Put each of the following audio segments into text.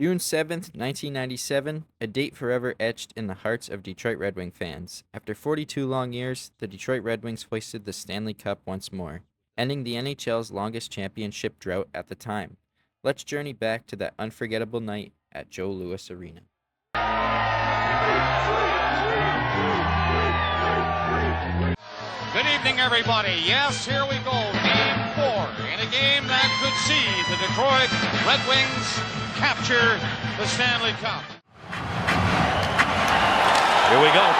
June 7th, 1997, a date forever etched in the hearts of Detroit Red Wing fans. After 42 long years, the Detroit Red Wings hoisted the Stanley Cup once more, ending the NHL's longest championship drought at the time. Let's journey back to that unforgettable night at Joe Louis Arena. Good evening, everybody. Yes, here we go. Game 4 in a game that could see the Detroit Red Wings capture the Stanley Cup. Here we go.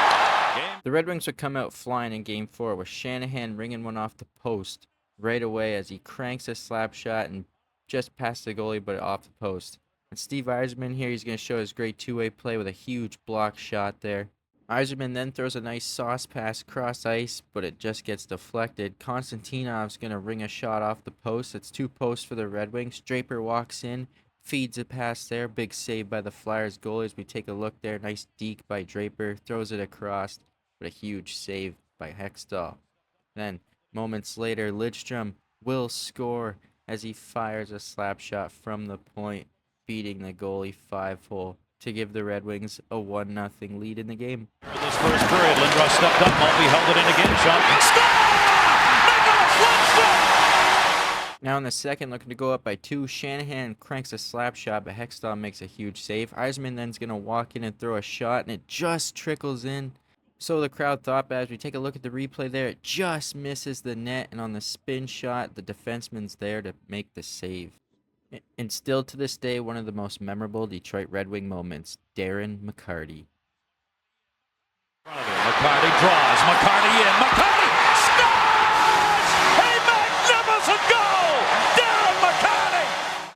The Red Wings would come out flying in Game 4 with Shanahan ringing one off the post right away as he cranks a slap shot and just past the goalie but off the post. And Steve Yzerman here, he's going to show his great two-way play with a huge block shot there. Yzerman then throws a nice sauce pass cross ice, but it just gets deflected. Konstantinov's going to ring a shot off the post. It's 2 posts for the Red Wings. Draper walks in, feeds a pass there. Big save by the Flyers goalie as we take a look there. Nice deke by Draper. Throws it across, but a huge save by Hextall. Then, moments later, Lidstrom will score as he fires a slap shot from the point, beating the goalie 5-hole to give the Red Wings a 1-0 lead in the game. For this first period, Lindros stepped up, Maltby held it in again, shot. Score! Now in the second, looking to go up by 2, Shanahan cranks a slap shot, but Hextall makes a huge save. Yzerman then's going to walk in and throw a shot, and it just trickles in. So the crowd thought, but as we take a look at the replay there, it just misses the net, and on the spin shot, the defenseman's there to make the save. And still to this day, one of the most memorable Detroit Red Wing moments, Darren McCarty. McCarty draws, McCarty in, McCarty scores! A magnificent goal! Darren McCarty!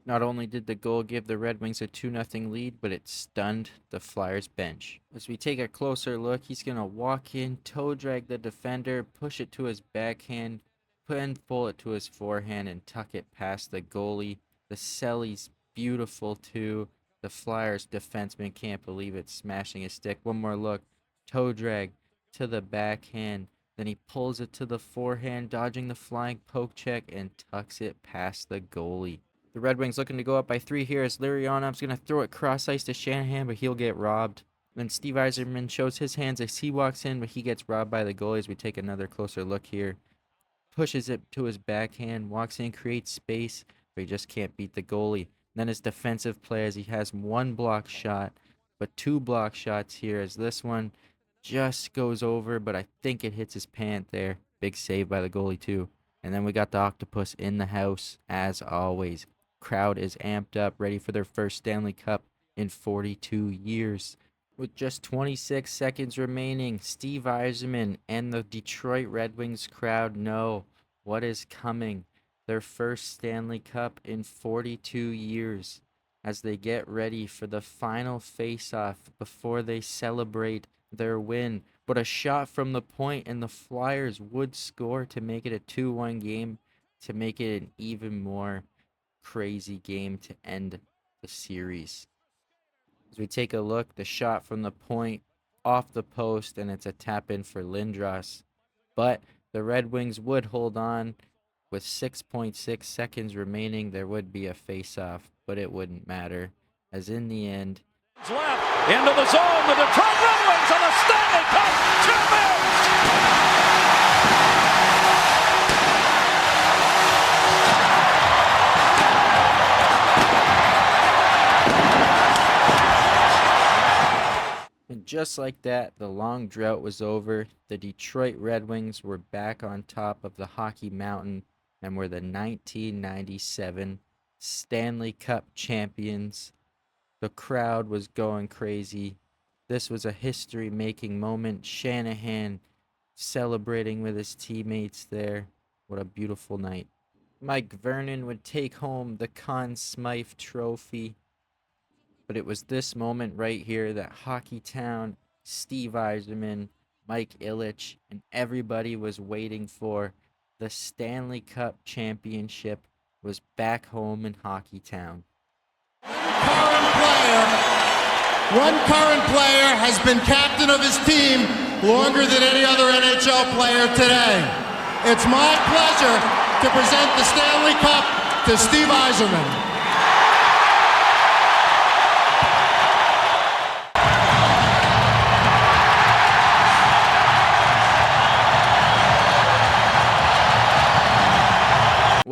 Not only did the goal give the Red Wings a 2-0 lead, but it stunned the Flyers bench. As we take a closer look, he's going to walk in, toe drag the defender, push it to his backhand, pull it to his forehand, and tuck it past the goalie. The Selly's beautiful too. The Flyers defenseman can't believe it, smashing his stick. One more look. Toe drag to the backhand. Then he pulls it to the forehand, dodging the flying poke check, and tucks it past the goalie. The Red Wings looking to go up by 3 here as Larionov's going to throw it cross ice to Shanahan, but he'll get robbed. Then Steve Yzerman shows his hands as he walks in, but he gets robbed by the goalie as we take another closer look here. Pushes it to his backhand, walks in, creates space, but he just can't beat the goalie. Then his defensive play as he has 1 block shot, but 2 block shots here as this one just goes over, but I think it hits his pant there. Big save by the goalie too. And then we got the Octopus in the house as always. Crowd is amped up, ready for their first Stanley Cup in 42 years. With just 26 seconds remaining, Steve Yzerman and the Detroit Red Wings crowd know what is coming. Their first Stanley Cup in 42 years as they get ready for the final face-off before they celebrate their win. But a shot from the point and the Flyers would score to make it a 2-1 game, to make it an even more crazy game to end the series. As we take a look, the shot from the point off the post, and it's a tap-in for Lindros. But the Red Wings would hold on. With 6.6 seconds remaining, there would be a face-off, but it wouldn't matter, as in the end... Left into the zone, the Detroit Red Wings are the Stanley Cup champions! And just like that, the long drought was over. The Detroit Red Wings were back on top of the Hockey Mountain and were the 1997 Stanley Cup champions. The crowd was going crazy. This was a history-making moment. Shanahan celebrating with his teammates there. What a beautiful night. Mike Vernon would take home the Conn Smythe Trophy. But it was this moment right here that Hockey Town, Steve Yzerman, Mike Ilitch, and everybody was waiting for. The Stanley Cup championship was back home in Hockey Town. One current player has been captain of his team longer than any other NHL player today. It's my pleasure to present the Stanley Cup to Steve Yzerman.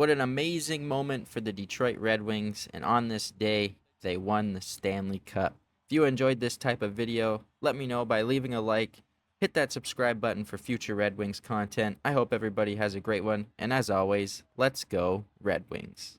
What an amazing moment for the Detroit Red Wings, and on this day, they won the Stanley Cup. If you enjoyed this type of video, let me know by leaving a like, hit that subscribe button for future Red Wings content. I hope everybody has a great one, and as always, let's go Red Wings.